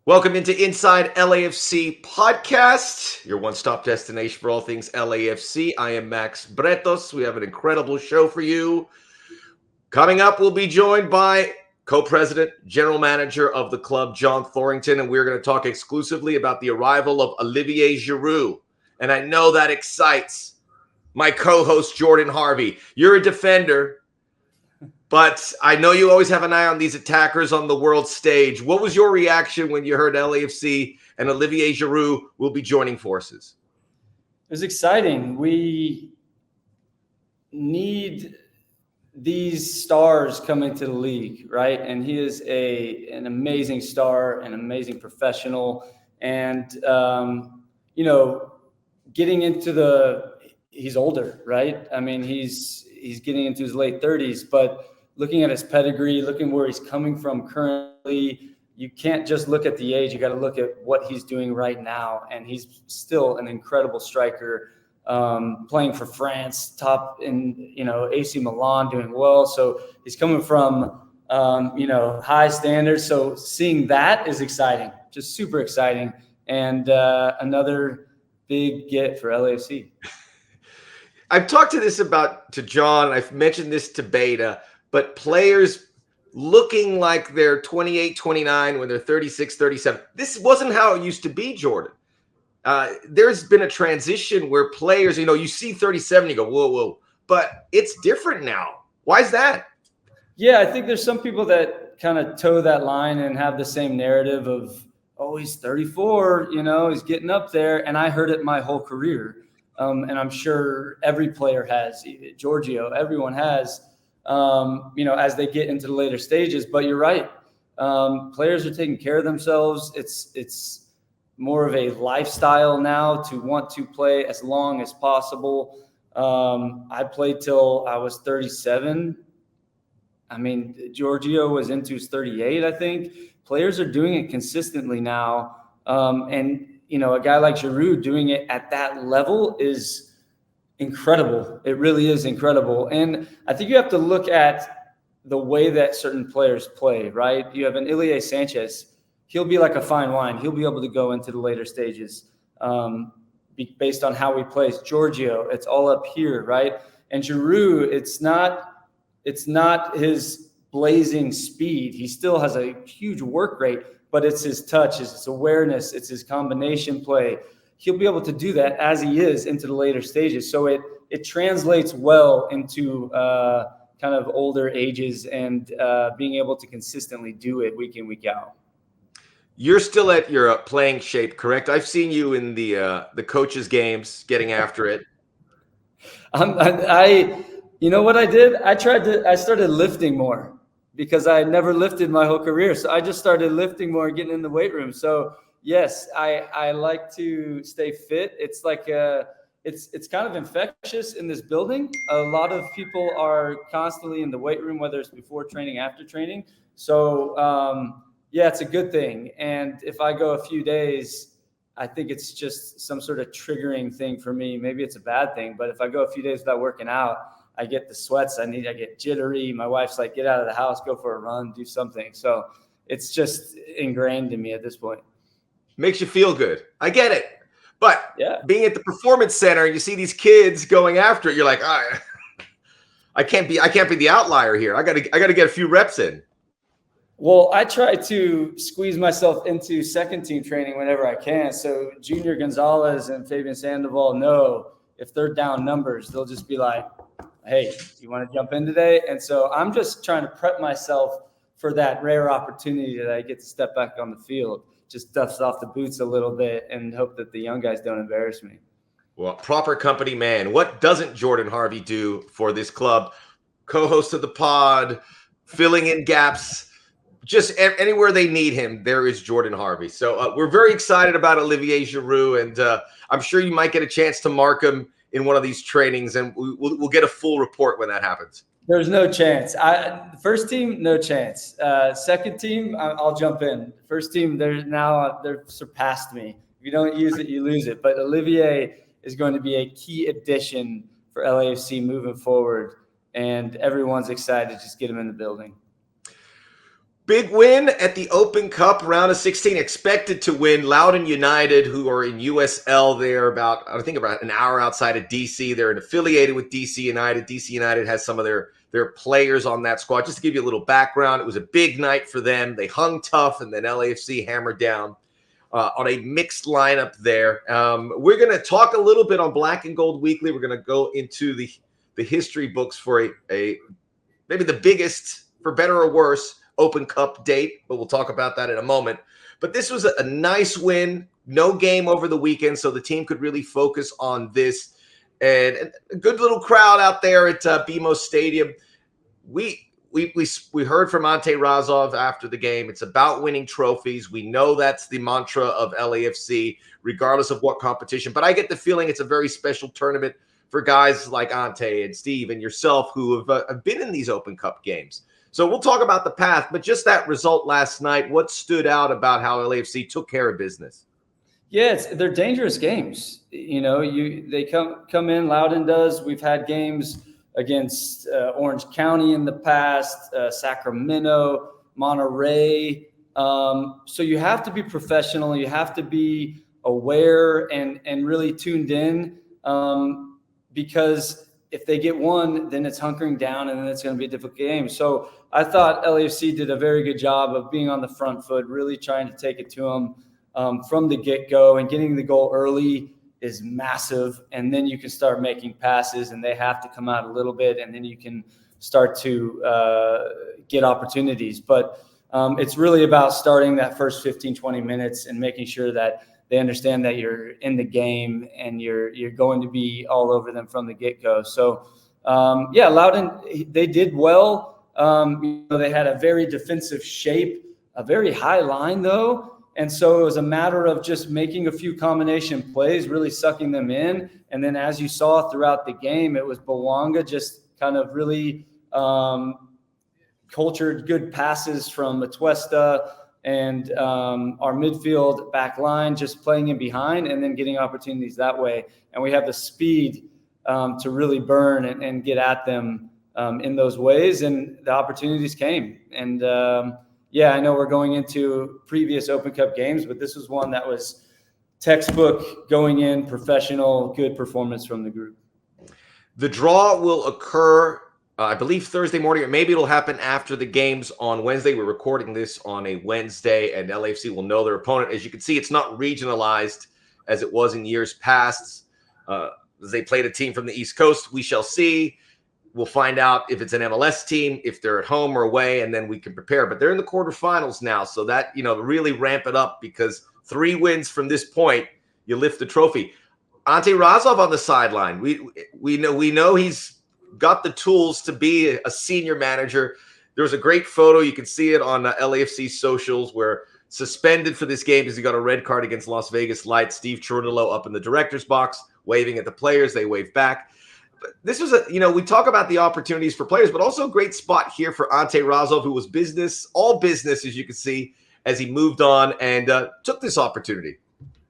Welcome into Inside LAFC podcast, your one-stop destination for all things LAFC. I am Max Bretos. We have an incredible show for you. Coming up, we'll be joined by co-president, general manager of the club, John Thorrington, and we're going to talk exclusively about the arrival of Olivier Giroud. And I know that excites my co-host, Jordan Harvey. You're a defender, but I know you always have an eye on these attackers on the world stage. What was your reaction when you heard LAFC and Olivier Giroud will be joining forces? It was exciting. We need these stars coming to the league, right? And he is an amazing star, an amazing professional. And, getting into he's older, right? I mean, he's getting into his late 30s, but looking at his pedigree, looking where he's coming from currently, you can't just look at the age. You got to look at what he's doing right now. And he's still an incredible striker, playing for France, top in, AC Milan, doing well. So he's coming from, high standards. So seeing that is exciting, just super exciting. And another big get for LAFC. I've talked to John. I've mentioned this to Beta. But players looking like they're 28, 29 when they're 36, 37. This wasn't how it used to be, Jordan. There's been a transition where players, you see 37, you go, whoa. But it's different now. Why is that? Yeah, I think there's some people that kind of toe that line and have the same narrative of, oh, he's 34, he's getting up there. And I heard it my whole career. And I'm sure every player has, Giorgio, everyone has. As they get into the later stages. But you're right. Players are taking care of themselves. It's more of a lifestyle now to want to play as long as possible. I played till I was 37. I mean, Giorgio was into his 38, I think. Players are doing it consistently now. And a guy like Giroud doing it at that level is incredible. It really is incredible. And I think you have to look at the way that certain players play, right? You have an Ilie Sanchez. He'll be like a fine wine. He'll be able to go into the later stages based on how he plays. Giorgio, it's all up here, right? And Giroud, it's not his blazing speed. He still has a huge work rate, but it's his touch, it's his awareness, it's his combination play. He'll be able to do that as he is into the later stages. So it translates well into kind of older ages and being able to consistently do it week in, week out. You're still at your playing shape, correct? I've seen you in the coaches' games getting after it. You know what I did? I started lifting more because I had never lifted my whole career. So I just started lifting more, getting in the weight room. So yes, I like to stay fit. It's like it's kind of infectious in this building. A lot of people are constantly in the weight room, whether it's before training, after training. So it's a good thing. And if I go a few days, I think it's just some sort of triggering thing for me. Maybe it's a bad thing, but if I go a few days without working out, I get the sweats I get jittery. My wife's like, get out of the house, go for a run, do something. So it's just ingrained in me at this point. Makes you feel good. I get it. But yeah, being at the performance center, you see these kids going after it. You're like, I can't be the outlier here. I got to get a few reps in. Well, I try to squeeze myself into second team training whenever I can. So Junior Gonzalez and Fabian Sandoval know if they're down numbers, they'll just be like, hey, you want to jump in today? And so I'm just trying to prep myself for that rare opportunity that I get to step back on the field. Just dust off the boots a little bit and hope that the young guys don't embarrass me. Well, proper company man. What doesn't Jordan Harvey do for this club? Co-host of the pod, filling in gaps, just anywhere they need him, there is Jordan Harvey. So we're very excited about Olivier Giroud, and I'm sure you might get a chance to mark him in one of these trainings, and we'll get a full report when that happens. There's no chance. First team, no chance. Second team, I'll jump in. First team, they've surpassed me. If you don't use it, you lose it. But Olivier is going to be a key addition for LAFC moving forward, and everyone's excited to just get him in the building. Big win at the Open Cup round of 16, expected to win. Loudoun United, who are in USL, they're about an hour outside of DC. They're affiliated with DC United. DC United has some of their players on that squad. Just to give you a little background, it was a big night for them. They hung tough, and then LAFC hammered down on a mixed lineup there. We're going to talk a little bit on Black and Gold Weekly. We're going to go into the history books for a maybe the biggest, for better or worse, Open Cup date, but we'll talk about that in a moment. But this was a nice win, no game over the weekend, so the team could really focus on this. And a good little crowd out there at BMO Stadium. We heard from Ante Razov after the game. It's about winning trophies. We know that's the mantra of LAFC, regardless of what competition. But I get the feeling it's a very special tournament for guys like Ante and Steve and yourself who have been in these Open Cup games. So we'll talk about the path, but just that result last night, what stood out about how LAFC took care of business? Yeah, they're dangerous games. They come in, Loudoun does. We've had games against Orange County in the past, Sacramento, Monterey. So you have to be professional. You have to be aware and really tuned in because if they get one, then it's hunkering down and then it's going to be a difficult game. So I thought LAFC did a very good job of being on the front foot, really trying to take it to them from the get-go, and getting the goal early is massive. And then you can start making passes, and they have to come out a little bit, and then you can start to get opportunities. But it's really about starting that first 15, 20 minutes and making sure that they understand that you're in the game and you're going to be all over them from the get-go. So, Loudoun, they did well. They had a very defensive shape, a very high line, though. And so it was a matter of just making a few combination plays, really sucking them in. And then as you saw throughout the game, it was Bawanga just kind of really cultured good passes from Atuesta and our midfield back line just playing in behind and then getting opportunities that way. And we have the speed to really burn and get at them in those ways. And the opportunities came. And, I know we're going into previous Open Cup games, but this was one that was textbook, going in, professional, good performance from the group. The draw will occur I believe Thursday morning, or maybe it'll happen after the games on Wednesday. We're recording this on a Wednesday, and LAFC will know their opponent. As you can see, it's not regionalized as it was in years past. As they played a team from the East Coast, we shall see. We'll find out if it's an MLS team, if they're at home or away, and then we can prepare. But they're in the quarterfinals now, so that, really ramp it up, because 3 wins from this point, you lift the trophy. Ante Razov on the sideline. We know he's got the tools to be a senior manager. There's a great photo. You can see it on LAFC socials, where suspended for this game because he got a red card against Las Vegas Lights. Steve Cherundolo up in the director's box, waving at the players. They wave back. But this was we talk about the opportunities for players, but also a great spot here for Ante Razov, who was all business, as you can see, as he moved on and took this opportunity.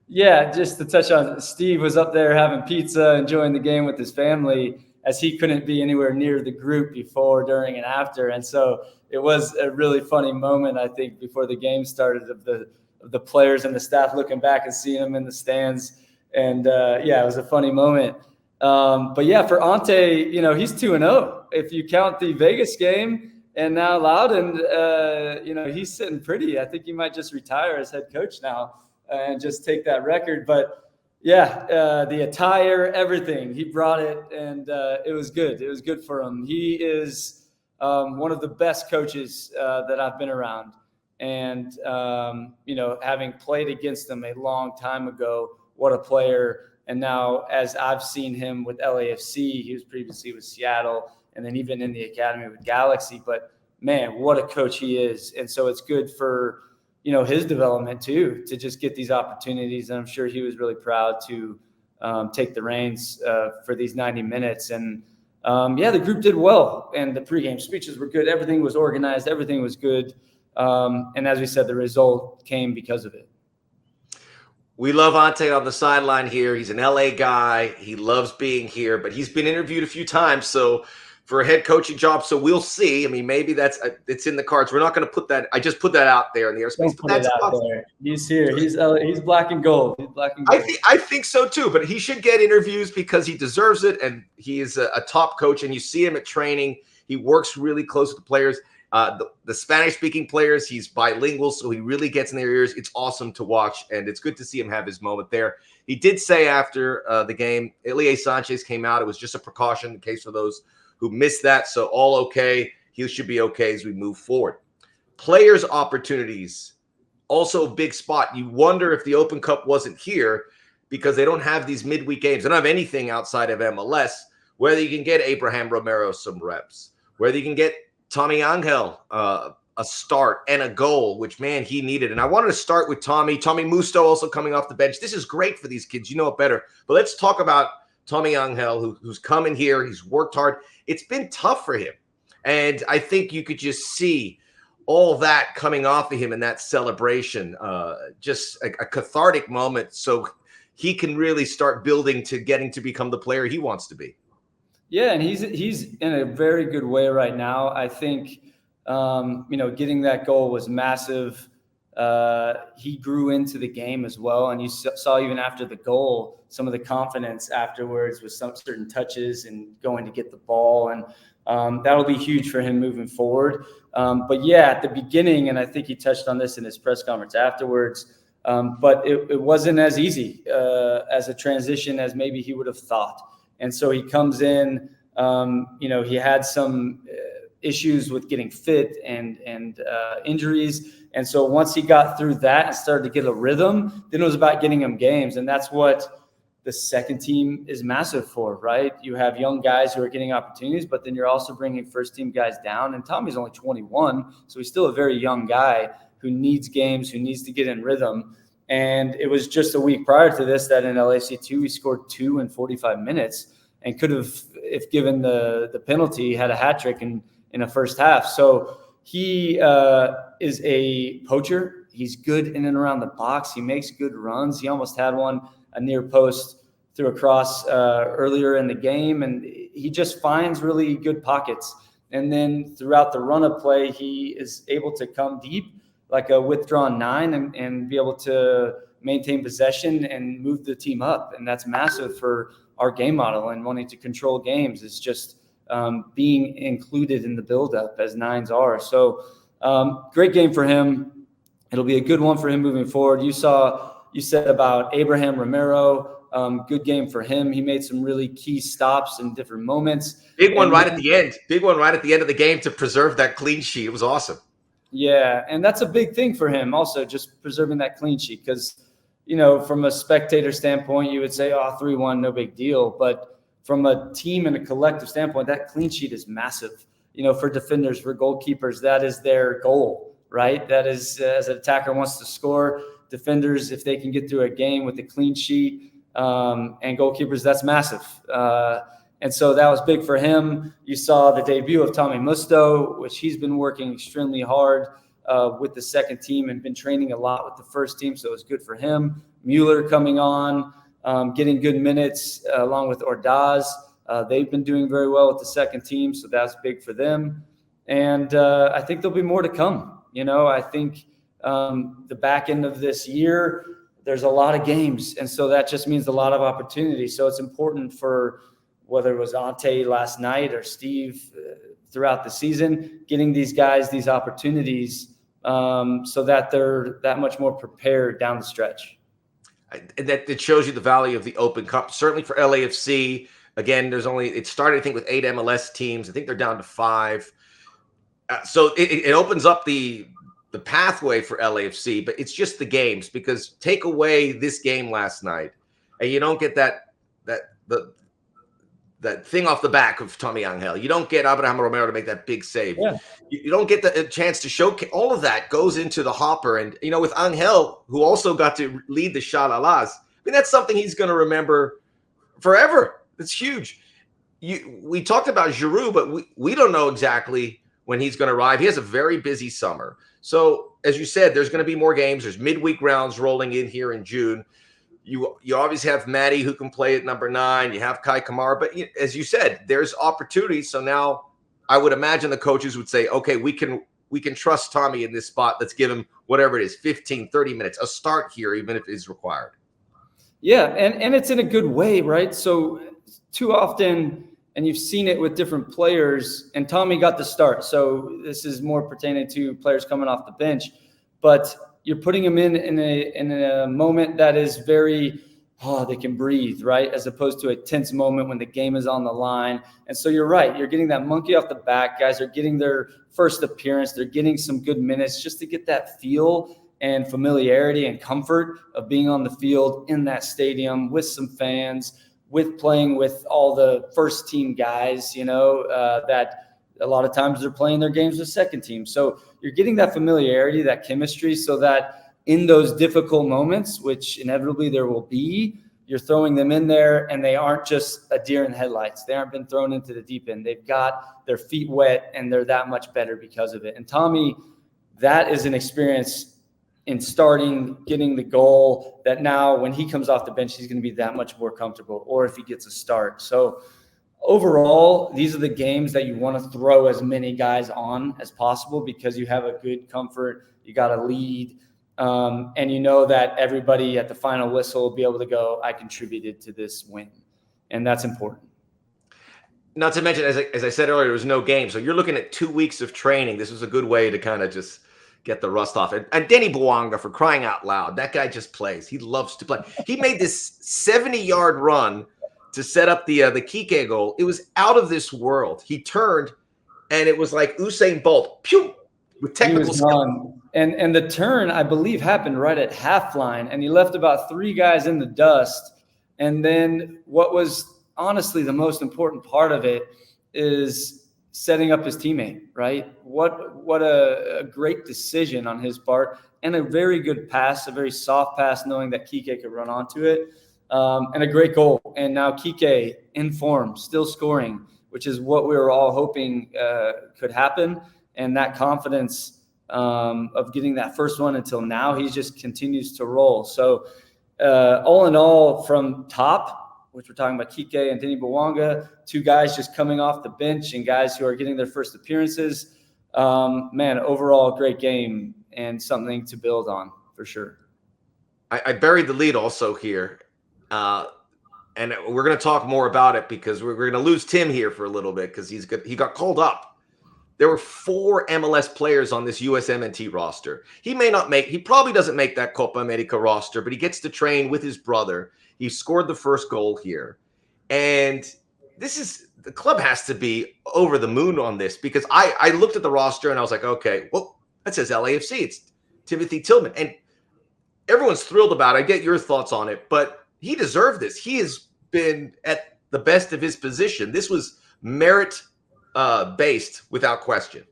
Yeah, just to touch on, Steve was up there having pizza, enjoying the game with his family, as he couldn't be anywhere near the group before, during, and after. And so it was a really funny moment, I think, before the game started, of the players and the staff looking back and seeing him in the stands. And it was a funny moment. For Ante, he's 2-0. If you count the Vegas game and now Loudoun, he's sitting pretty. I think he might just retire as head coach now and just take that record. But the attire, everything, he brought it, and it was good. It was good for him. He is one of the best coaches that I've been around. And, having played against him a long time ago, what a player. And now, as I've seen him with LAFC, he was previously with Seattle, and then even in the academy with Galaxy. But, man, what a coach he is. And so it's good for his development too, to just get these opportunities. And I'm sure he was really proud to take the reins for these 90 minutes. And the group did well, and the pregame speeches were good. Everything was organized. Everything was good. And as we said, the result came because of it. We love Ante on the sideline here. He's an LA guy. He loves being here, but he's been interviewed a few times. So for a head coaching job. So we'll see. I mean, maybe it's in the cards. We're not going to put that. I just put that out there in the airspace. Don't put it out there. He's here. He's black and gold. He's black and gold. I think so too. But he should get interviews because he deserves it, and he is a top coach. And you see him at training. He works really close with the players. The Spanish-speaking players, he's bilingual, so he really gets in their ears. It's awesome to watch, and it's good to see him have his moment there. He did say after the game, Ilie Sanchez came out. It was just a precaution in case for those who missed that. So all okay. He should be okay as we move forward. Players' opportunities, also a big spot. You wonder if the Open Cup wasn't here because they don't have these midweek games. They don't have anything outside of MLS, whether you can get Abraham Romero some reps, whether you can get Tommy Angel a start and a goal, which, man, he needed. And I wanted to start with Tommy Musto also coming off the bench. This is great for these kids. You know it better. But let's talk about Tommy Angel, who's coming here. He's worked hard. It's been tough for him. And I think you could just see all that coming off of him in that celebration, just a cathartic moment. So he can really start building to getting to become the player he wants to be. Yeah, and he's in a very good way right now. I think, getting that goal was massive. He grew into the game as well. And you saw even after the goal, some of the confidence afterwards with some certain touches and going to get the ball. And that'll be huge for him moving forward. But yeah, at the beginning, and I think he touched on this in his press conference afterwards, but it wasn't as easy as a transition as maybe he would have thought. And so he comes in, he had some issues with getting fit and injuries. And so once he got through that and started to get a rhythm, then it was about getting him games. And that's what the second team is massive for, right? You have young guys who are getting opportunities, but then you're also bringing first team guys down. And Tommy's only 21, so he's still a very young guy who needs games, who needs to get in rhythm. And it was just a week prior to this that in LAFC 2, he scored 2 in 45 minutes and could have, if given the penalty, had a hat trick in a first half. So he is a poacher. He's good in and around the box. He makes good runs. He almost had one, a near post through a cross earlier in the game. And he just finds really good pockets. And then throughout the run of play, he is able to come deep like a withdrawn 9 and be able to maintain possession and move the team up. And that's massive for our game model and wanting to control games. Is just being included in the buildup as 9s are. So great game for him. It'll be a good one for him moving forward. You said about Abraham Romero, good game for him. He made some really key stops in different moments. Big one right at the end of the game to preserve that clean sheet. It was awesome. Yeah, and that's a big thing for him also, just preserving that clean sheet. Because, from a spectator standpoint, you would say, 3-1, no big deal. But from a team and a collective standpoint, that clean sheet is massive. For defenders, for goalkeepers, that is their goal, right? That is, as an attacker wants to score, defenders, if they can get through a game with a clean sheet, and goalkeepers, that's massive. And so that was big for him. You saw the debut of Tommy Musto, which he's been working extremely hard with the second team and been training a lot with the first team. So it was good for him. Mueller coming on, getting good minutes along with Ordaz. They've been doing very well with the second team. So that's big for them. And I think there'll be more to come. I think the back end of this year, there's a lot of games. And so that just means a lot of opportunity. So it's important for whether it was Ante last night or Steve throughout the season, getting these guys these opportunities so that they're that much more prepared down the stretch. That it shows you the value of the Open Cup. Certainly for LAFC, again, it started, I think, with 8 MLS teams. I think they're down to 5. So it opens up the pathway for LAFC, but it's just the games, because take away this game last night and you don't get that thing off the back of Tommy Angel. You don't get Abraham Romero to make that big save. Yeah. You don't get the chance to showcase. All of that goes into the hopper. And, with Angel, who also got to lead the Shalalas, that's something he's going to remember forever. It's huge. We talked about Giroud, but we don't know exactly when he's going to arrive. He has a very busy summer. So, as you said, there's going to be more games. There's midweek rounds rolling in here in June. You always have Maddie who can play at number 9. You have Kai Kamara, but as you said, there's opportunities. So now I would imagine the coaches would say, okay, we can trust Tommy in this spot. Let's give him whatever it is, 15, 30 minutes, a start here, even if it is required. Yeah, and it's in a good way, right? So too often, and you've seen it with different players, and Tommy got the start. So this is more pertaining to players coming off the bench, but you're putting them in a moment that is very, they can breathe, right? As opposed to a tense moment when the game is on the line. And so you're right. You're getting that monkey off the back. Guys are getting their first appearance. They're getting some good minutes just to get that feel and familiarity and comfort of being on the field in that stadium with some fans, with playing with all the first team guys, that a lot of times they're playing their games with second team. So you're getting that familiarity, that chemistry, so that in those difficult moments, which inevitably there will be, you're throwing them in there and they aren't just a deer in the headlights. They aren't been thrown into the deep end. They've got their feet wet and they're that much better because of it. And Tommy, that is an experience in starting, getting the goal, that now when he comes off the bench, he's going to be that much more comfortable, or if he gets a start. So overall, these are the games that you want to throw as many guys on as possible because you have a good comfort, you got a lead, and you know that everybody at the final whistle will be able to go, I contributed to this win. And that's important. Not to mention, as I said earlier, there was no game. So you're looking at 2 weeks of training. This was a good way to kind of just get the rust off. And Denny Bouanga, for crying out loud, that guy just plays. He loves to play. He made this 70-yard run to set up the Kike goal. It was out of this world. He turned, and it was like Usain Bolt, pew, with technical skill. And the turn, I believe, happened right at half line, and he left about 3 guys in the dust. And then what was honestly the most important part of it is setting up his teammate, right? What a great decision on his part, and a very good pass, a very soft pass, knowing that Kike could run onto it, and a great goal. And now Kike in form, still scoring, which is what we were all hoping could happen. And that confidence of getting that first one until now, he just continues to roll. So all in all, from top, which we're talking about Kike and Denny Bouanga, 2 guys just coming off the bench and guys who are getting their first appearances. Overall, great game and something to build on for sure. I buried the lead also here. And we're going to talk more about it because we're going to lose Tim here for a little bit because he got called up. There were 4 MLS players on this USMNT roster. He probably doesn't make that Copa America roster, but he gets to train with his brother. He scored the first goal here. And the club has to be over the moon on this because I looked at the roster and I was like, okay, well, that says LAFC. It's Timothy Tillman. And everyone's thrilled about it. I get your thoughts on it, but he deserved this. He has been at the best of his position. This was merit based without question.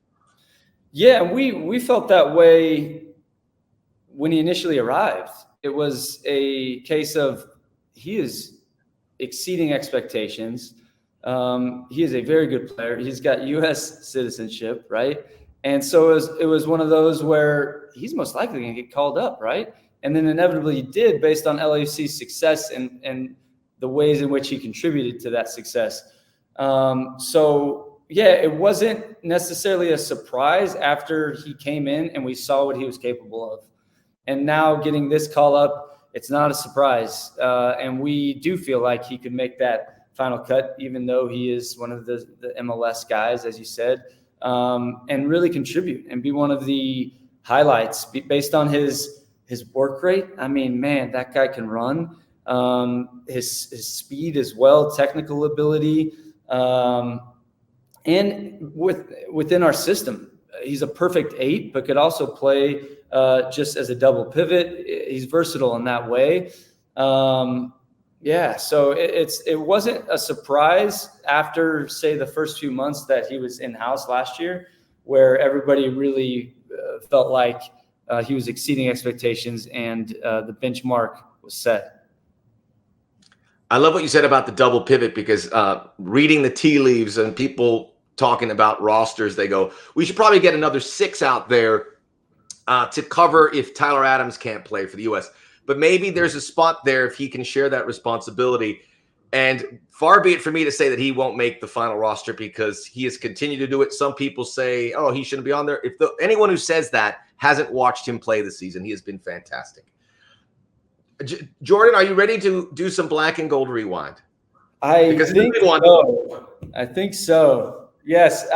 Yeah, we felt that way when he initially arrived. It was a case of he is exceeding expectations. He is a very good player. He's got U.S. citizenship, right? And so it was one of those where he's most likely going to get called up, right? And then inevitably he did, based on LAFC's success and the ways in which he contributed to that success. It wasn't necessarily a surprise after he came in and we saw what he was capable of. And now getting this call up, it's not a surprise. And we do feel like he could make that final cut, even though he is one of the MLS guys, as you said, and really contribute and be one of the highlights based on his work rate. I mean, man, that guy can run. His speed as well, technical ability, and within our system, he's a perfect 8, but could also play just as a double pivot. He's versatile in that way. So it wasn't a surprise after, say, the first few months that he was in-house last year, where everybody really felt like he was exceeding expectations and the benchmark was set. I love what you said about the double pivot because reading the tea leaves and people talking about rosters, they go, we should probably get another 6 out there to cover if Tyler Adams can't play for the U.S. but maybe there's a spot there if he can share that responsibility. And far be it for me to say that he won't make the final roster because he has continued to do it. Some people say, oh, he shouldn't be on there. If anyone who says that hasn't watched him play this season, he has been fantastic. Jordan, are you ready to do some black and gold rewind? I think so. Yes.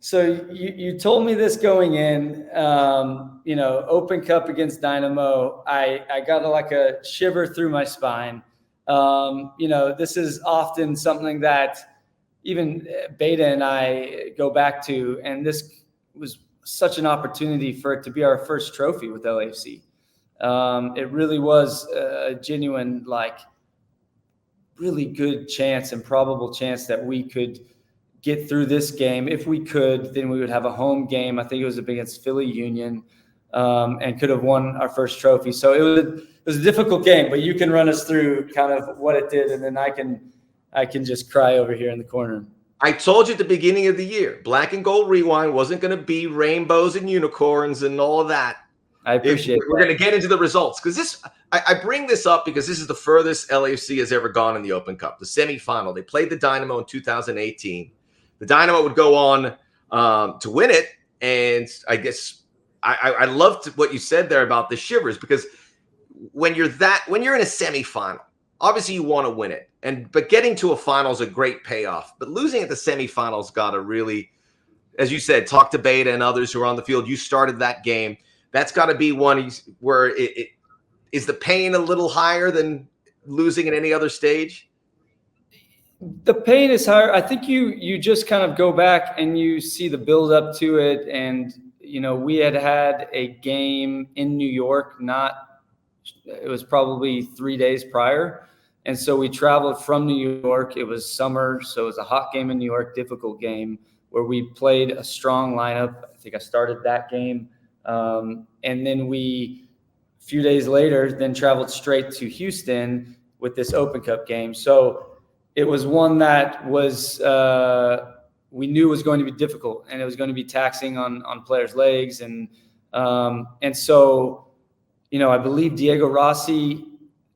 So you told me this going in, Open Cup against Dynamo. I got like a shiver through my spine. This is often something that even Beta and I go back to, and this was such an opportunity for it to be our first trophy with LAFC. It really was a genuine, really good chance and probable chance that we could get through this game. If we could, then we would have a home game. I think it was against Philly Union, and could have won our first trophy. So it was a difficult game, but you can run us through kind of what it did, and then I can just cry over here in the corner. I told you at the beginning of the year, Black and Gold Rewind wasn't going to be rainbows and unicorns and all of that. I appreciate it. We're going to get into the results because I bring this up because this is the furthest LAFC has ever gone in the Open Cup, the semifinal. They played the Dynamo in 2018. The Dynamo would go on to win it, and I guess I loved what you said there about the shivers because when you're in a semifinal, obviously you want to win it, but getting to a final is a great payoff. But losing at the semifinals got to really, as you said, talk to Beta and others who are on the field. You started that game. That's got to be one where it is the pain a little higher than losing at any other stage. The pain is higher. I think you just kind of go back and you see the build up to it. And, we had a game in New York, it was probably 3 days prior. And so we traveled from New York. It was summer. So it was a hot game in New York, difficult game where we played a strong lineup. I think I started that game. And then a few days later, then traveled straight to Houston with this Open Cup game. So it was one that was we knew was going to be difficult, and it was going to be taxing on players' legs, and so I believe Diego Rossi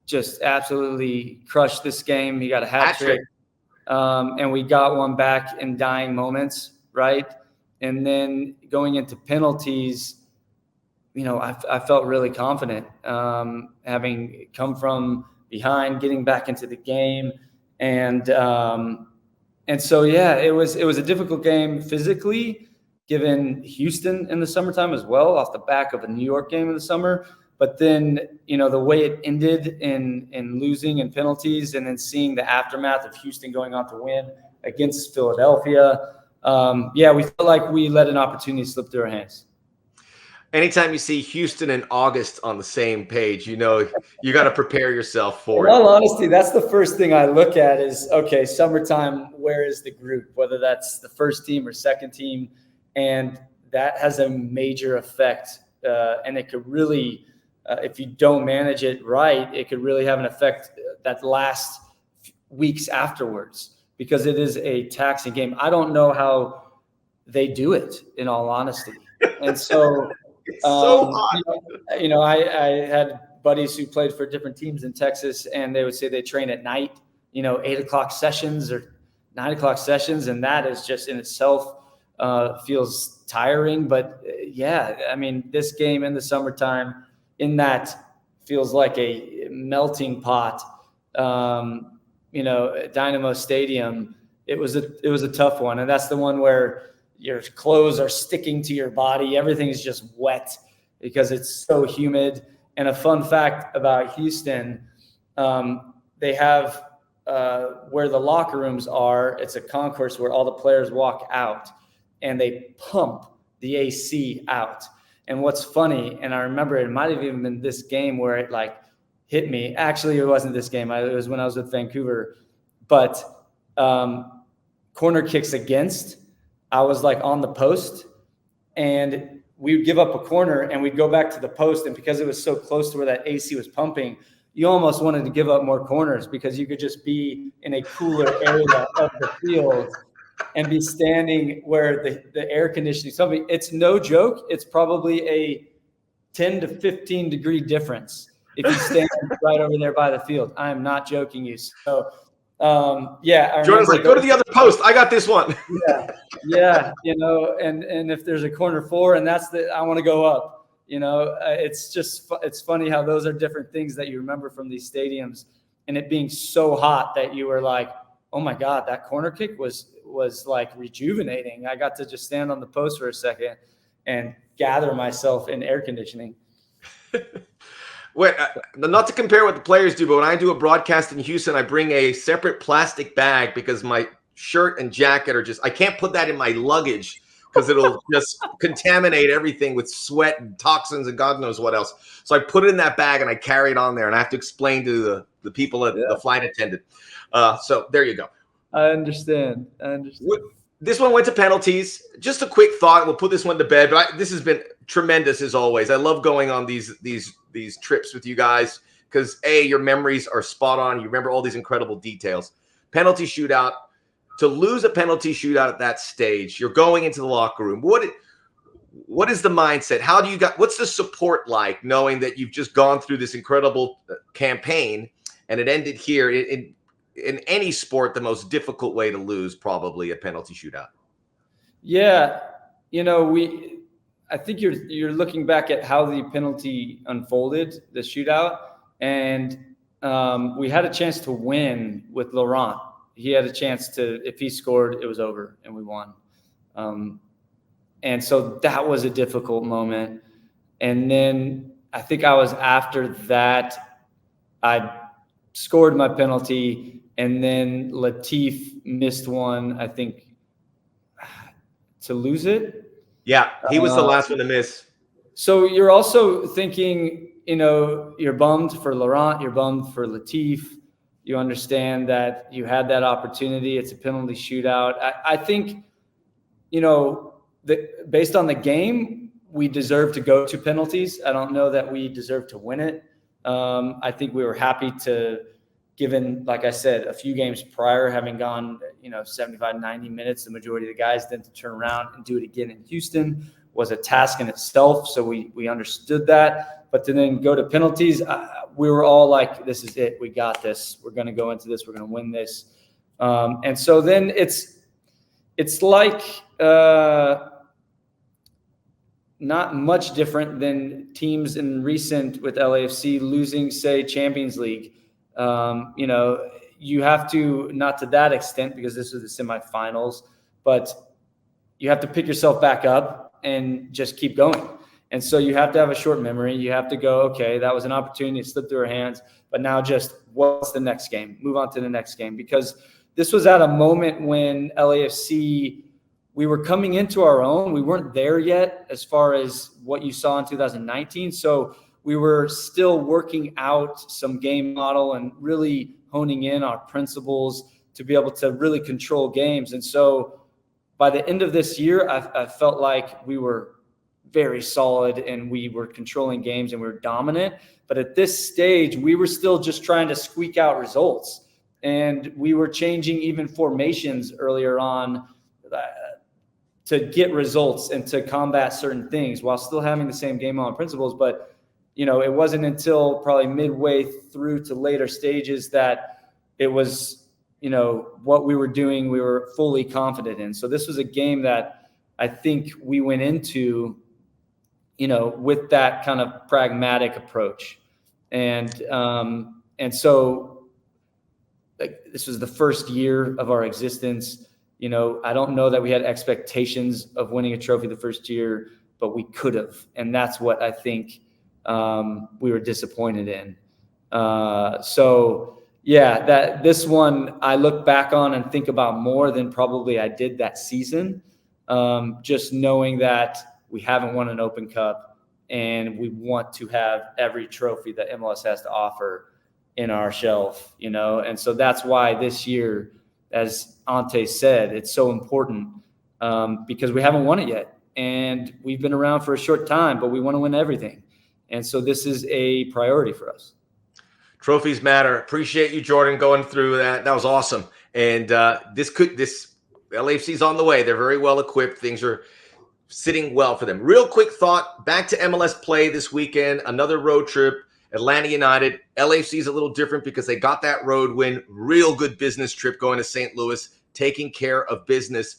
just absolutely crushed this game. He got a hat trick, and we got one back in dying moments, right? And then going into penalties, I felt really confident, having come from behind, getting back into the game. And so, yeah, it was a difficult game physically, given Houston in the summertime as well, off the back of a New York game in the summer. But then, the way it ended in losing in penalties, and then seeing the aftermath of Houston going on to win against Philadelphia. We felt like we let an opportunity slip through our hands. Anytime you see Houston and August on the same page, you got to prepare yourself for it. In all honesty, that's the first thing I look at is, okay, summertime, where is the group, whether that's the first team or second team. And that has a major effect. And it could really, if you don't manage it right, it could really have an effect that lasts weeks afterwards, because it is a taxing game. I don't know how they do it, in all honesty. And so... It's so hot. I had buddies who played for different teams in Texas, and they would say they train at night, 8:00 sessions or 9:00 sessions. And that is just in itself feels tiring. But this game in the summertime, in that feels like a melting pot, Dynamo Stadium. It was a tough one. And that's the one where your clothes are sticking to your body. Everything is just wet because it's so humid. And a fun fact about Houston, they have where the locker rooms are, it's a concourse where all the players walk out, and they pump the AC out. And what's funny, and I remember it might have even been this game where it hit me. Actually, it wasn't this game. It was when I was with Vancouver. But corner kicks against, I was on the post, and we would give up a corner and we'd go back to the post. And because it was so close to where that AC was pumping, you almost wanted to give up more corners because you could just be in a cooler area of the field and be standing where the air conditioning is. It's no joke. It's probably a 10 to 15 degree difference if you stand right over there by the field. I am not joking you. So, I Jordan's like, go to the other post. I got this one. Yeah, and if there's a corner 4 and I want to go up, it's funny how those are different things that you remember from these stadiums, and it being so hot that you were like, oh my God, that corner kick was like rejuvenating. I got to just stand on the post for a second and gather myself in air conditioning. Wait, not to compare what the players do, but when I do a broadcast in Houston, I bring a separate plastic bag because my shirt and jacket I can't put that in my luggage because it'll just contaminate everything with sweat and toxins and God knows what else. So I put it in that bag and I carry it on there, and I have to explain to the people at the flight attendant. So there you go. I understand. This one went to penalties. Just a quick thought. We'll put this one to bed. But this has been tremendous as always. I love going on these trips with you guys because your memories are spot on. You remember all these incredible details. Penalty shootout. To lose a penalty shootout at that stage, you're going into the locker room. What is the mindset? What's the support like, knowing that you've just gone through this incredible campaign and it ended here in any sport, the most difficult way to lose, probably a penalty shootout? Yeah. I think you're looking back at how the penalty unfolded, the shootout, and we had a chance to win with Laurent. He had a chance to, if he scored, it was over and we won. And so that was a difficult moment. And then I think I was after that, I scored my penalty, and then Latif missed one, I think, to lose it. Yeah, he was the last one to miss. So you're also thinking, you're bummed for Laurent, you're bummed for Latif. You understand that you had that opportunity. It's a penalty shootout. I think, based on the game, we deserve to go to penalties. I don't know that we deserve to win it. I think we were happy to, given, like I said, a few games prior, having gone, 75, 90 minutes, the majority of the guys, then to turn around and do it again in Houston was a task in itself. So we understood that. But to then go to penalties, we were all like, this is it. We got this. We're going to go into this. We're going to win this. And so then it's like not much different than teams in recent with LAFC losing, say, Champions League. You have to, not to that extent because this was the semifinals, but you have to pick yourself back up and just keep going. And so you have to have a short memory. You have to go, okay, that was an opportunity to slip through our hands, but now just what's the next game? Move on to the next game, because this was at a moment when LAFC, we were coming into our own. We weren't there yet as far as what you saw in 2019. So we were still working out some game model and really honing in our principles to be able to really control games. And so by the end of this year, I felt like we were very solid and we were controlling games and we were dominant. But at this stage, we were still just trying to squeak out results. And we were changing even formations earlier on to get results and to combat certain things while still having the same game on principles. But, it wasn't until probably midway through to later stages that it was, what we were doing, we were fully confident in. So this was a game that I think we went into, with that kind of pragmatic approach. And so this was the first year of our existence. I don't know that we had expectations of winning a trophy the first year, but we could have. And that's what I think we were disappointed in. This one I look back on and think about more than probably I did that season. Just knowing that we haven't won an Open Cup and we want to have every trophy that MLS has to offer in our shelf, and so that's why this year, as Ante said, it's so important because we haven't won it yet and we've been around for a short time, but we want to win everything. And so this is a priority for us. Trophies matter. Appreciate you, Jordan, going through that. That was awesome. And this LAFC's on the way. They're very well equipped. Things are sitting well for them. Real quick thought, back to MLS play this weekend, another road trip. Atlanta United. LAFC is a little different because they got that road win, real good business trip going to St. Louis, taking care of business.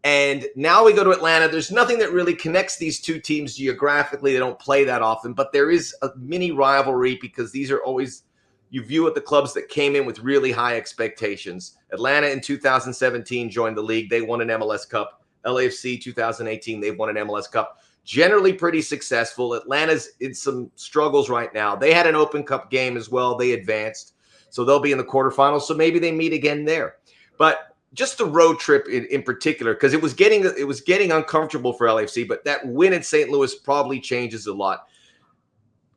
And now we go to Atlanta. There's nothing that really connects these two teams geographically. They don't play that often, but there is a mini rivalry because these are always, you view it, the clubs that came in with really high expectations. Atlanta in 2017 joined the league. They won an MLS Cup. LAFC 2018, they've won an MLS Cup. Generally pretty successful. Atlanta's in some struggles right now. They had an Open Cup game as well. They advanced. So they'll be in the quarterfinals. So maybe they meet again there. But just the road trip in particular, because it was getting uncomfortable for LAFC, but that win in St. Louis probably changes a lot.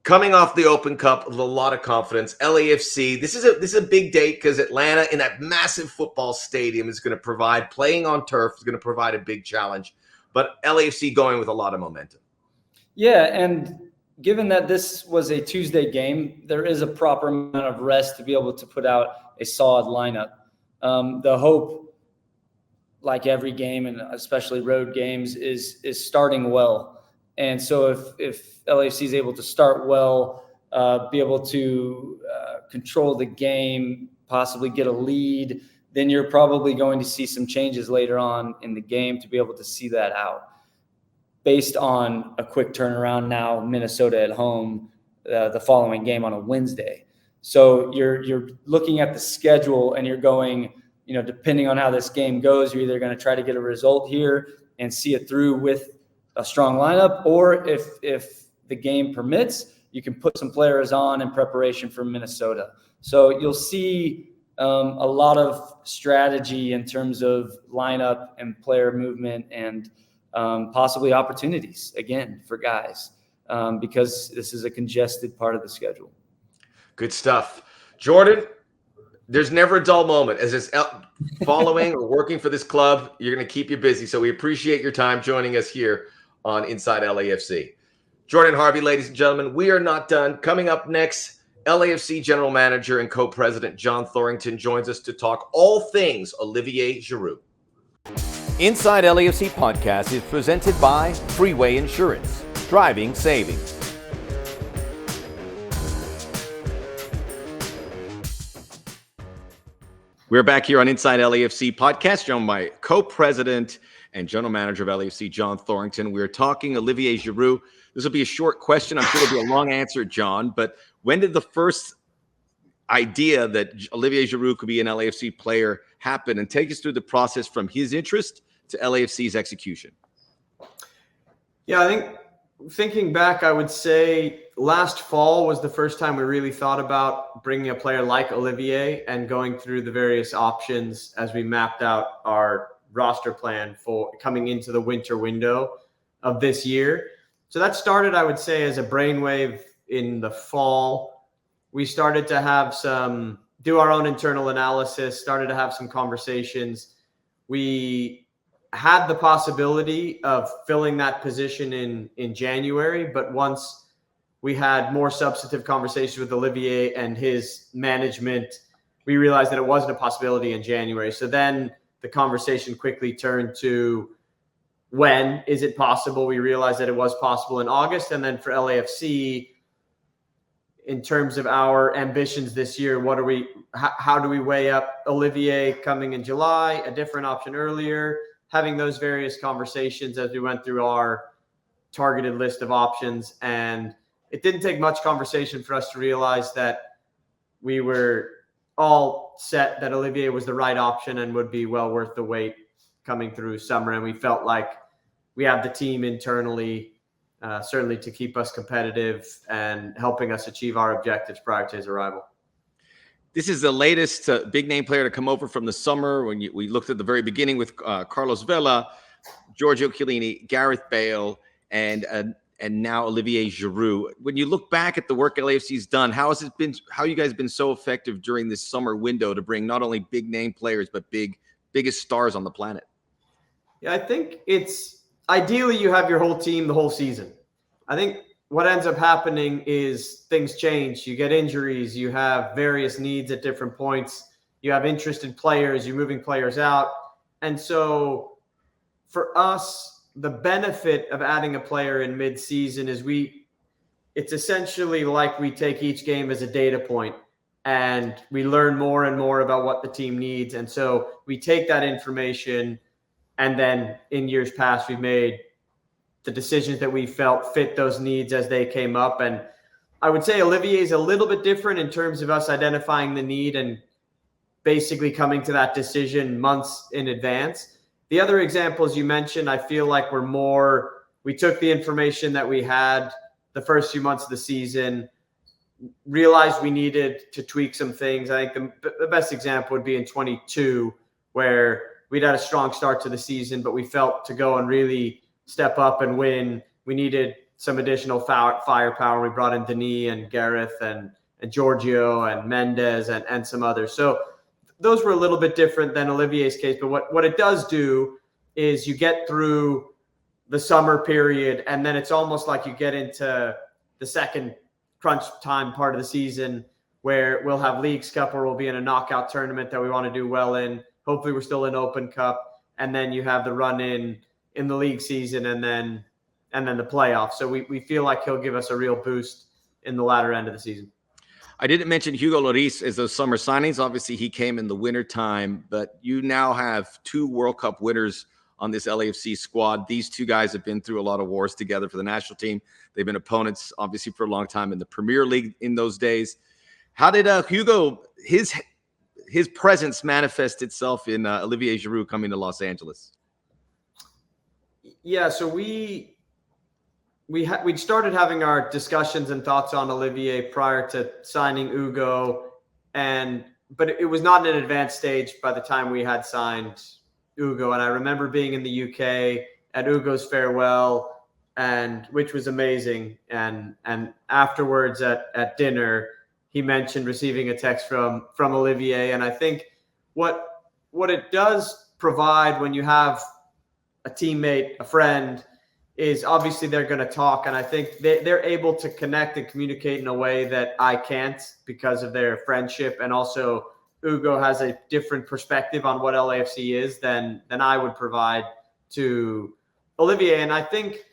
Coming off the Open Cup with a lot of confidence, LAFC, this is a big date because Atlanta in that massive football stadium is going to provide, playing on turf is going to provide a big challenge, but LAFC going with a lot of momentum. Yeah, and given that this was a Tuesday game, there is a proper amount of rest to be able to put out a solid lineup. The hope, like every game and especially road games, is starting well. And so if LAFC is able to start well, be able to control the game, possibly get a lead, then you're probably going to see some changes later on in the game to be able to see that out. Based on a quick turnaround now, Minnesota at home, the following game on a Wednesday. So you're looking at the schedule and you're going, depending on how this game goes, you're either going to try to get a result here and see it through with a strong lineup, or if the game permits, you can put some players on in preparation for Minnesota. So you'll see a lot of strategy in terms of lineup and player movement and possibly opportunities again for guys because this is a congested part of the schedule. Good stuff. Jordan, there's never a dull moment. As it's following or working for this club, you're going to keep you busy. So we appreciate your time joining us here on Inside LAFC. Jordan Harvey, ladies and gentlemen, we are not done. Coming up next, LAFC General Manager and Co-President John Thorrington joins us to talk all things Olivier Giroud. Inside LAFC podcast is presented by Freeway Insurance, driving savings. We're back here on Inside LAFC podcast, joined by Co-President and General Manager of LAFC, John Thorrington. We're talking Olivier Giroud. This will be a short question. I'm sure it'll be a long answer, John. But when did the first idea that Olivier Giroud could be an LAFC player happen? And take us through the process from his interest to LAFC's execution. Yeah, I think thinking back, I would say last fall was the first time we really thought about bringing a player like Olivier and going through the various options as we mapped out our roster plan for coming into the winter window of this year. So that started, I would say, as a brainwave in the fall. We started to do our own internal analysis, started to have some conversations. We had the possibility of filling that position in January, but once we had more substantive conversations with Olivier and his management, we realized that it wasn't a possibility in January. So then the conversation quickly turned to, when is it possible? We realized that it was possible in August. And then for LAFC, in terms of our ambitions this year, how do we weigh up Olivier coming in July, a different option earlier, having those various conversations as we went through our targeted list of options. And it didn't take much conversation for us to realize that we were all set that Olivier was the right option and would be well worth the wait coming through summer. And we felt like we have the team internally, certainly to keep us competitive and helping us achieve our objectives prior to his arrival. This is the latest big name player to come over from the summer. When we looked at the very beginning with Carlos Vela, Giorgio Chiellini, Gareth Bale, and now Olivier Giroud. When you look back at the work LAFC's done, how you guys been so effective during this summer window to bring not only big name players, but biggest stars on the planet? Yeah, I think it's ideally you have your whole team the whole season. I think what ends up happening is things change. You get injuries, you have various needs at different points. You have interested players, you're moving players out. And so for us, the benefit of adding a player in mid-season is we it's essentially like we take each game as a data point and we learn more and more about what the team needs. And so we take that information, and then in years past, we've made the decisions that we felt fit those needs as they came up. And I would say Olivier is a little bit different in terms of us identifying the need and basically coming to that decision months in advance. The other examples you mentioned, I feel like we took the information that we had the first few months of the season, realized we needed to tweak some things. I think the best example would be in 22, where we'd had a strong start to the season, but we felt to go and really step up and win, we needed some additional firepower. We brought in Denis and Gareth and Giorgio and Mendes and some others. So those were a little bit different than Olivier's case. But what it does do is you get through the summer period, and then it's almost like you get into the second crunch time part of the season, where we'll have Leagues Cup or we'll be in a knockout tournament that we want to do well in. Hopefully we're still in Open Cup, and then you have the run in the league season, and then the playoffs. So we feel like he'll give us a real boost in the latter end of the season. I didn't mention Hugo Lloris as those summer signings. Obviously, he came in the wintertime, but you now have 2 World Cup winners on this LAFC squad. These 2 guys have been through a lot of wars together for the national team. They've been opponents, obviously, for a long time in the Premier League in those days. How did Hugo, his presence manifest itself in Olivier Giroud coming to Los Angeles? Yeah, so we started having our discussions and thoughts on Olivier prior to signing Hugo, but it was not in an advanced stage by the time we had signed Hugo. And I remember being in the UK at Hugo's farewell, which was amazing. And afterwards at dinner, he mentioned receiving a text from Olivier. And I think what it does provide when you have a teammate, a friend, is obviously they're going to talk. And I think they're able to connect and communicate in a way that I can't because of their friendship. And also Hugo has a different perspective on what LAFC is than I would provide to Olivier. And I think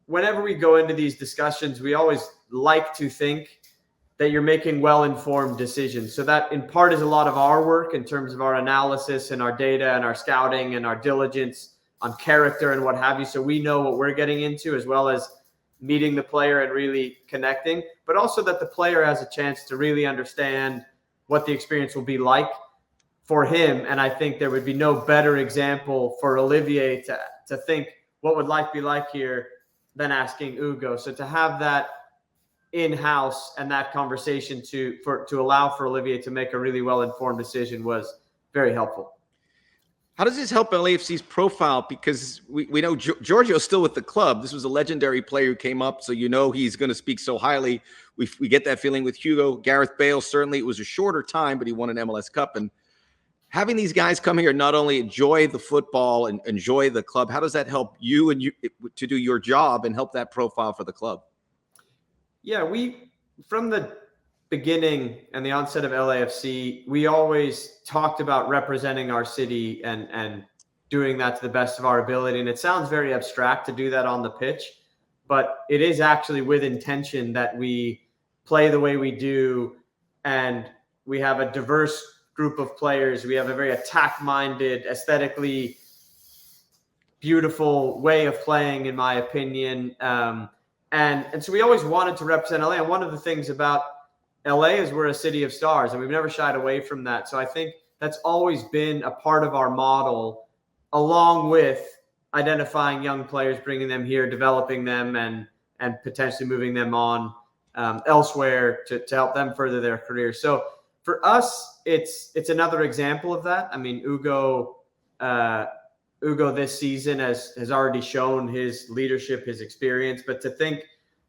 whenever we go into these discussions, we always like to think that you're making well-informed decisions. So that in part is a lot of our work in terms of our analysis and our data and our scouting and our diligence on character and what have you. So we know what we're getting into, as well as meeting the player and really connecting, but also that the player has a chance to really understand what the experience will be like for him. And I think there would be no better example for Olivier to think what would life be like here than asking Hugo. So to have that in-house and that conversation to allow for Olivier to make a really well-informed decision was very helpful. How does this help LAFC's profile? Because we know Giorgio's still with the club. This was a legendary player who came up, so you know he's going to speak so highly. We get that feeling with Hugo. Gareth Bale, certainly it was a shorter time, but he won an MLS Cup. And having these guys come here, not only enjoy the football and enjoy the club, how does that help you to do your job and help that profile for the club? Yeah, from the beginning and the onset of LAFC, we always talked about representing our city and doing that to the best of our ability. And it sounds very abstract to do that on the pitch, but it is actually with intention that we play the way we do. And we have a diverse group of players. We have a very attack-minded, aesthetically beautiful way of playing, in my opinion. And so we always wanted to represent LA. And one of the things about LA is we're a city of stars, and we've never shied away from that. So I think that's always been a part of our model, along with identifying young players, bringing them here, developing them, and potentially moving them on elsewhere to help them further their career. So for us, it's another example of that. I mean, Hugo this season has already shown his leadership, his experience, but to think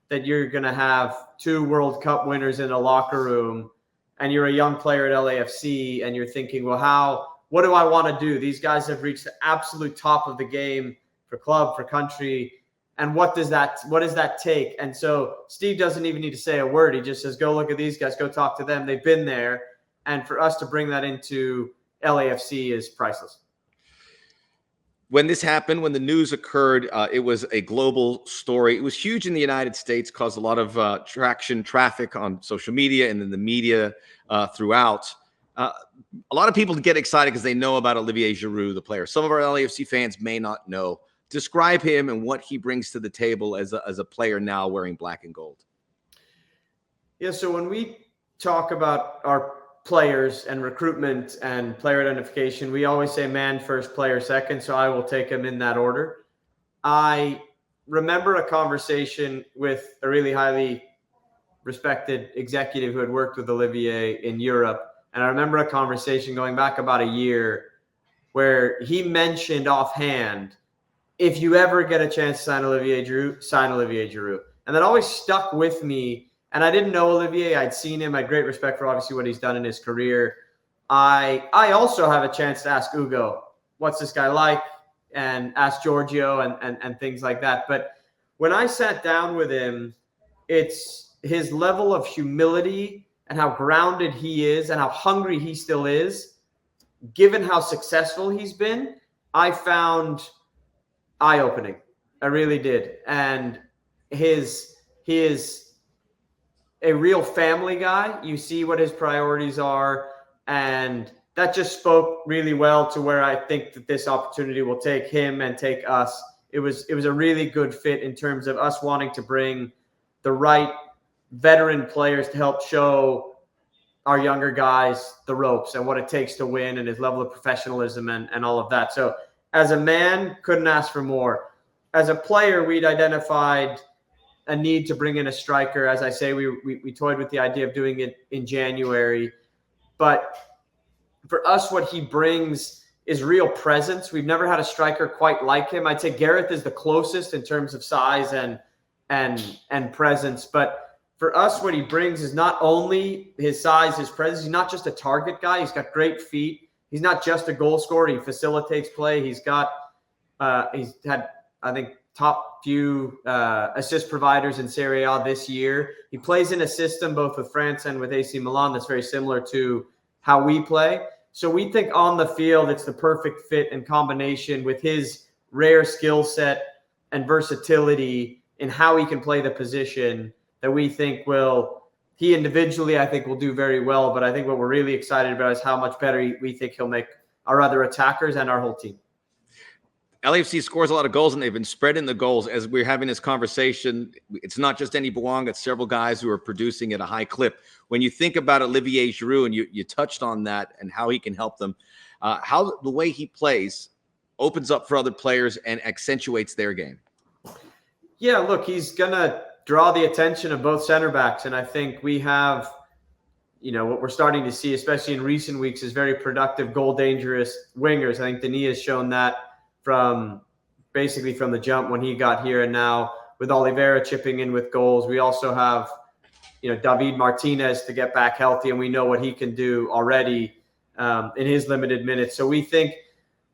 that you're going to have 2 World Cup winners in a locker room and you're a young player at LAFC and you're thinking, well, what do I want to do? These guys have reached the absolute top of the game for club, for country. And what does that take? And so Steve doesn't even need to say a word. He just says, go look at these guys, go talk to them. They've been there. And for us to bring that into LAFC is priceless. when this happened, when the news occurred, it was a global story. It was huge in the United States, caused a lot of traffic on social media and then the media throughout. A lot of people get excited because they know about Olivier Giroud, the player. Some of our LAFC fans may not know. Describe him and what he brings to the table as a player now wearing black and gold. Yeah, so when we talk about our players and recruitment and player identification, we always say man first, player second. So I will take them in that order. I remember a conversation with a really highly respected executive who had worked with Olivier in Europe. And I remember a conversation going back about a year where he mentioned offhand, if you ever get a chance to sign Olivier Giroud, sign Olivier Giroud. And that always stuck with me. And I didn't know Olivier. I'd seen him. I had great respect for obviously what he's done in his career. I also have a chance to ask Ugo, what's this guy like? And ask Giorgio and things like that. But when I sat down with him, it's his level of humility and how grounded he is and how hungry he still is, given how successful he's been, I found eye-opening. I really did. And he is a real family guy. You see what his priorities are, and that just spoke really well to where I think that this opportunity will take him and take us. It was a really good fit in terms of us wanting to bring the right veteran players to help show our younger guys the ropes and what it takes to win and his level of professionalism and all of that. So as a man, couldn't ask for more. As a player, we'd identified a need to bring in a striker. As I say, we toyed with the idea of doing it in January. But for us, what he brings is real presence. We've never had a striker quite like him. I'd say Gareth is the closest in terms of size and presence. But for us, what he brings is not only his size, his presence. He's not just a target guy. He's got great feet. He's not just a goal scorer. He facilitates play. He's had, I think, top few assist providers in Serie A this year. He plays in a system both with France and with AC Milan that's very similar to how we play. So we think on the field, it's the perfect fit and combination with his rare skill set and versatility in how he can play the position that we think he individually, I think, will do very well. But I think what we're really excited about is how much better we think he'll make our other attackers and our whole team. LAFC scores a lot of goals, and they've been spreading the goals. As we're having this conversation, it's not just Andy Bouang, it's several guys who are producing at a high clip. When you think about Olivier Giroud, and you touched on that and how he can help them, how the way he plays opens up for other players and accentuates their game. Yeah, look, he's going to draw the attention of both center backs. And I think we have, what we're starting to see, especially in recent weeks, is very productive, goal-dangerous wingers. I think Denis has shown that from the jump when he got here. And now with Oliveira chipping in with goals, we also have, David Martinez to get back healthy. And we know what he can do already in his limited minutes. So we think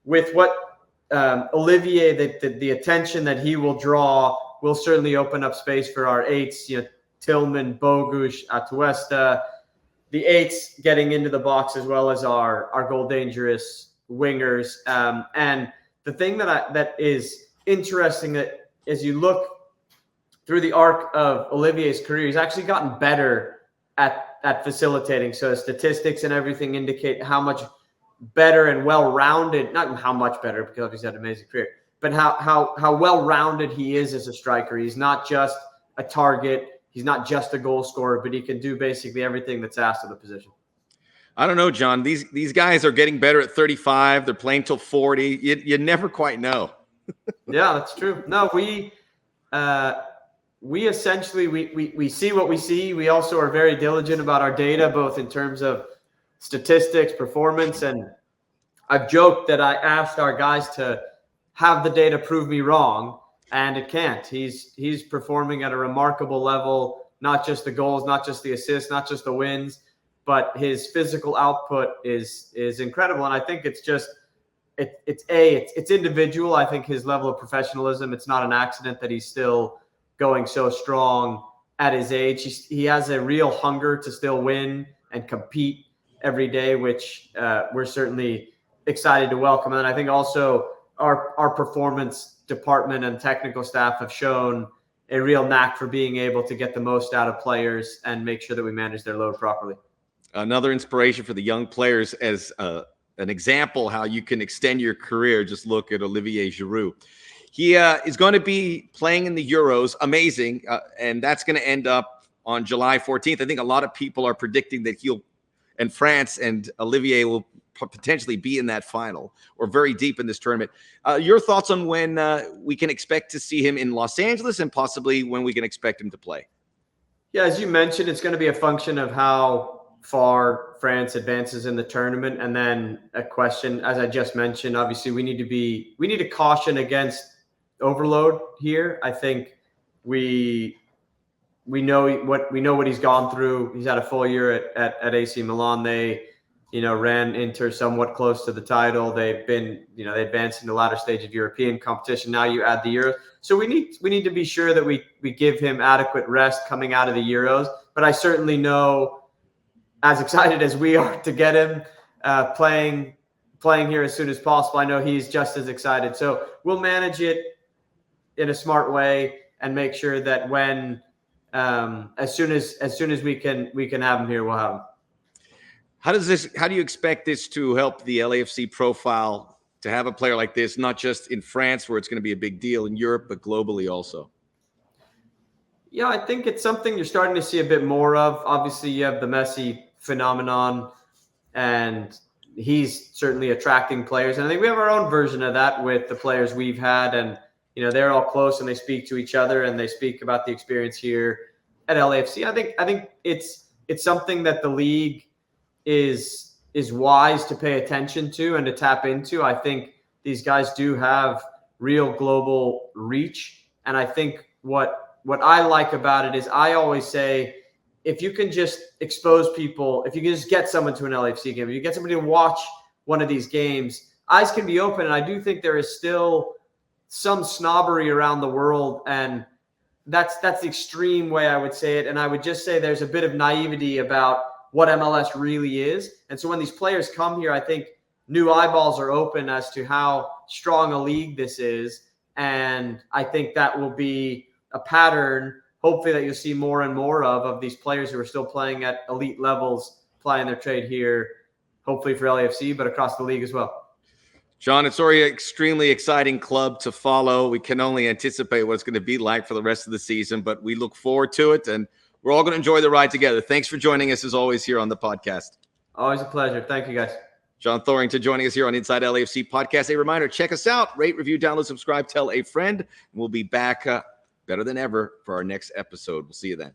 with what Olivier, the attention that he will draw will certainly open up space for our eights, Tillman, Bogusz, Atuesta, the eights getting into the box as well as our goal dangerous wingers. And the thing that is interesting that as you look through the arc of Olivier's career, he's actually gotten better at facilitating. So statistics and everything indicate how much better and well-rounded, not how much better because he's had an amazing career, but how well-rounded he is as a striker. He's not just a target. He's not just a goal scorer, but he can do basically everything that's asked of the position. I don't know, John. These guys are getting better at 35. They're playing till 40. You never quite know. Yeah, that's true. No, we essentially we see what we see. We also are very diligent about our data, both in terms of statistics, performance, and I've joked that I asked our guys to have the data prove me wrong, and it can't. He's performing at a remarkable level, not just the goals, not just the assists, not just the wins, but his physical output is incredible. And I think it's just it's individual. I think his level of professionalism, it's not an accident that he's still going so strong at his age. He has a real hunger to still win and compete every day, which we're certainly excited to welcome. And I think also our performance department and technical staff have shown a real knack for being able to get the most out of players and make sure that we manage their load properly. Another inspiration for the young players as an example how you can extend your career. Just look at Olivier Giroud. He is going to be playing in the Euros. Amazing. And that's going to end up on July 14th. I think a lot of people are predicting that France and Olivier will potentially be in that final or very deep in this tournament. Your thoughts on when we can expect to see him in Los Angeles and possibly when we can expect him to play? Yeah, as you mentioned, it's going to be a function of how far France advances in the tournament. And then a question, as I just mentioned, obviously we need to caution against overload here. I think we know what he's gone through. He's had a full year at AC Milan. They, ran Inter somewhat close to the title. They've been, they advanced in the latter stage of European competition. Now you add the Euros. So we need to be sure that we give him adequate rest coming out of the Euros. But I certainly know, as excited as we are to get him playing here as soon as possible, I know he's just as excited. So we'll manage it in a smart way and make sure that when as soon as we can have him here, we'll have him. How do you expect this to help the LAFC profile to have a player like this, not just in France where it's going to be a big deal, in Europe, but globally also? Yeah, I think it's something you're starting to see a bit more of. Obviously, you have the Messi phenomenon, and he's certainly attracting players. And I think we have our own version of that with the players we've had. And, they're all close and they speak to each other and they speak about the experience here at LAFC. I think it's something that the league is wise to pay attention to and to tap into. I think these guys do have real global reach. And I think what I like about it is I always say, if you can just expose people, if you can just get someone to an LAFC game, if you get somebody to watch one of these games, eyes can be open. And I do think there is still some snobbery around the world. And that's the extreme way I would say it. And I would just say there's a bit of naivety about what MLS really is. And so when these players come here, I think new eyeballs are open as to how strong a league this is. And I think that will be a pattern, hopefully, that you'll see more and more of these players who are still playing at elite levels, playing their trade here, hopefully for LAFC, but across the league as well. John, it's already an extremely exciting club to follow. We can only anticipate what it's going to be like for the rest of the season, but we look forward to it, and we're all going to enjoy the ride together. Thanks for joining us, as always, here on the podcast. Always a pleasure. Thank you, guys. John Thorrington joining us here on Inside LAFC Podcast. A reminder, check us out. Rate, review, download, subscribe, tell a friend. And we'll be back better than ever for our next episode. We'll see you then.